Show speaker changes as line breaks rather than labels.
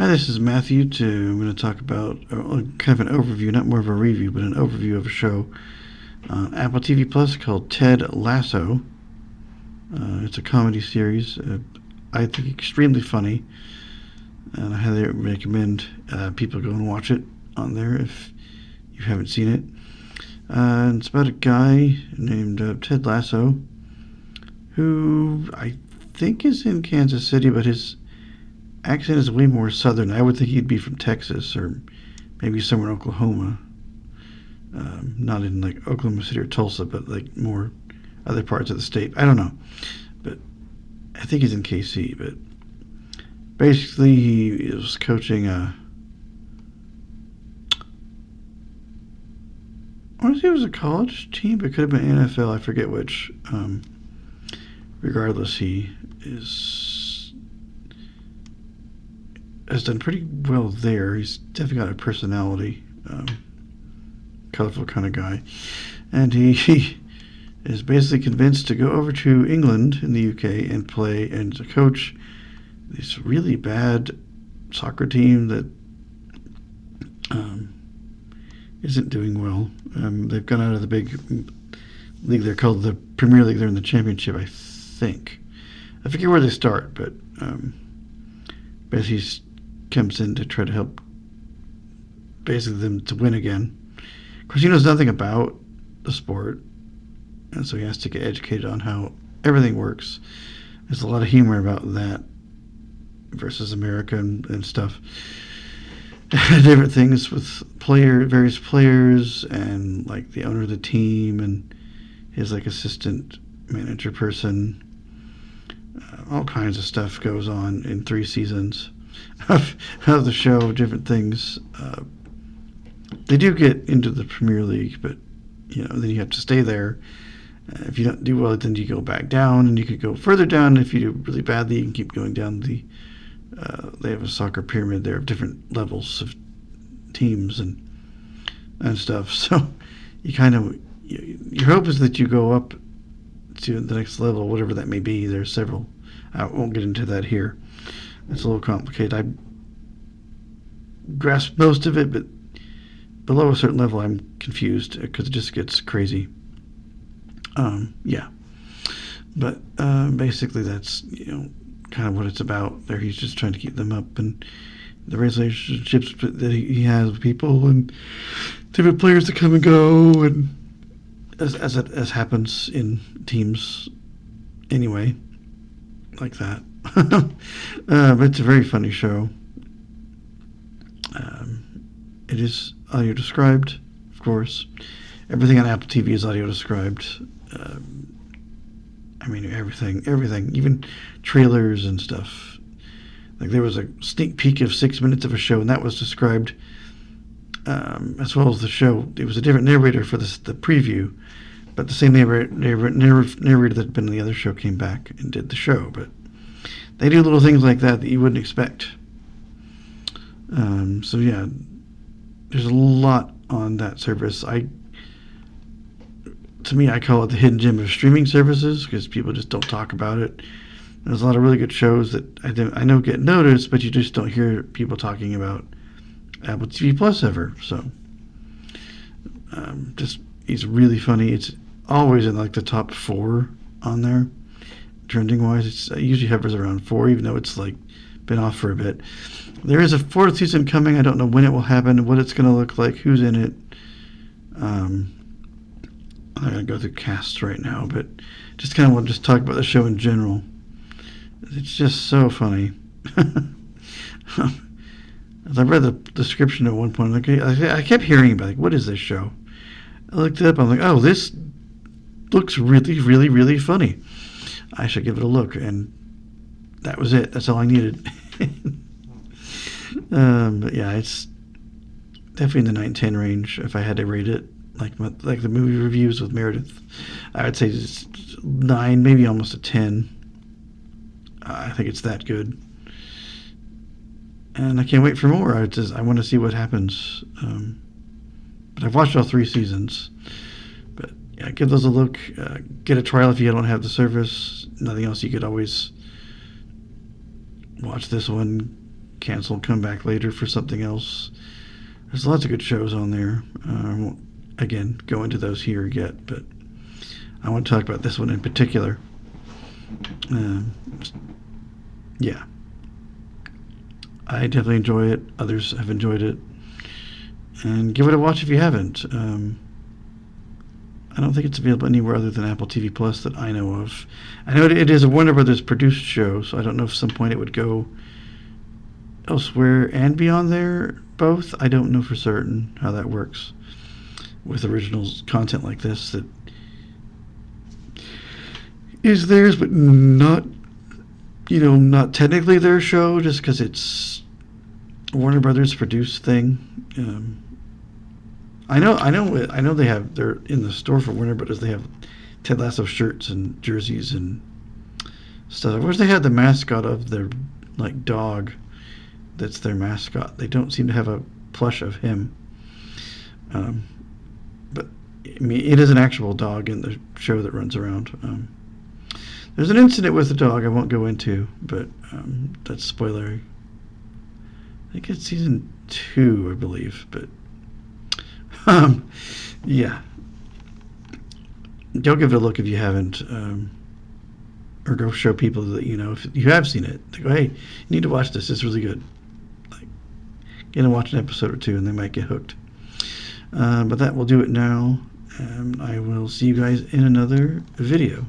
Hi, this is Matthew. I'm going to talk about kind of an overview, not more of a review, but an overview of a show on Apple TV Plus called Ted Lasso. It's a comedy series. I think extremely funny, and I highly recommend people go and watch it on there if you haven't seen it. It's about a guy named Ted Lasso who I think is in Kansas City, but his accent is way more southern. I would think he'd be from Texas or maybe somewhere in Oklahoma. Not in like Oklahoma City or Tulsa, but like more other parts of the state. I don't know. But I think he's in KC. But basically, he is coaching I want to say it was a college team, but it could have been NFL. I forget which. Regardless, he has done pretty well there. He's definitely got a personality, colorful kind of guy. And he is basically convinced to go over to England in the UK and play and to coach this really bad soccer team that isn't doing well. They've gone out of the big league. They're called the Premier League. They're in the Championship, I think. I forget where they start, but basically he comes in to try to help basically them to win again. Of course, he knows nothing about the sport, and so he has to get educated on how everything works. There's a lot of humor about that versus America and stuff. Different things with various players, and like the owner of the team and his like assistant manager person. All kinds of stuff goes on in 3 seasons of the show, different things. They do get into the Premier League, but then you have to stay there. If you don't do well, then you go back down, and you could go further down. If you do really badly, you can keep going down they have a soccer pyramid there of different levels of teams and stuff. So you kind of, your hope is that you go up to the next level, whatever that may be. There's several. I won't get into that here. It's a little complicated. I grasp most of it, but below a certain level, I'm confused because it just gets crazy. Yeah. But basically, that's kind of what it's about. There, he's just trying to keep them up, and the relationships that he has with people and different players that come and go, and as happens in teams anyway, like that. But it's a very funny show. It is audio described, of course. Everything on Apple TV is audio described. I mean, everything, even trailers and stuff. Like there was a sneak peek of 6 minutes of a show, and that was described as well as the show. It was a different narrator for the preview, but the same narrator that had been in the other show came back and did the show. But they do little things like that you wouldn't expect. So yeah, there's a lot on that service. To me, I call it the hidden gem of streaming services because people just don't talk about it. There's a lot of really good shows that I know get noticed, but you just don't hear people talking about Apple TV Plus ever. So, he's really funny. It's always in like the top 4 on there, trending wise. It usually hovers around 4, even though it's like been off for a bit. There is a 4th season coming. I don't know when it will happen, what it's going to look like, who's in it. I'm not going to go through casts right now, but just kind of want to just talk about the show in general. It's just so funny. As I read the description at one point, I kept hearing about what is this show? I looked it up. I'm like, oh, this looks really, really, really funny. I should give it a look, and that was it. That's all I needed. But yeah, it's definitely in the 9-10 range if I had to rate it. Like the movie reviews with Meredith, I would say it's 9, maybe almost a 10. I think it's that good, and I can't wait for more. I want to see what happens. But I've watched all 3 seasons. But yeah, give those a look. Get a trial if you don't have the service. Nothing else, you could always watch this one. cancel, come back later for something else. There's lots of good shows on there. I won't, again, go into those here yet, but I want to talk about this one in particular. Yeah. I definitely enjoy it. Others have enjoyed it. And give it a watch if you haven't. I don't think it's available anywhere other than Apple TV Plus that I know of. I know it is a Warner Brothers produced show, so I don't know if at some point it would go elsewhere and be on there both. I don't know for certain how that works with originals content like this that is theirs, but not, not technically their show, just because it's a Warner Brothers produced thing. I know they're in the store for Warner Brothers. They have Ted Lasso shirts and jerseys and stuff. I wish they had the mascot of their dog. That's their mascot. They don't seem to have a plush of him. But I mean, it is an actual dog in the show that runs around. There's an incident with the dog I won't go into, but that's spoiler. I think it's season 2, I believe. But yeah, go give it a look if you haven't, or go show people that if you have seen it. They go, hey, you need to watch this. It's really good. Get and watch an episode or two, and they might get hooked. But that will do it now. I will see you guys in another video.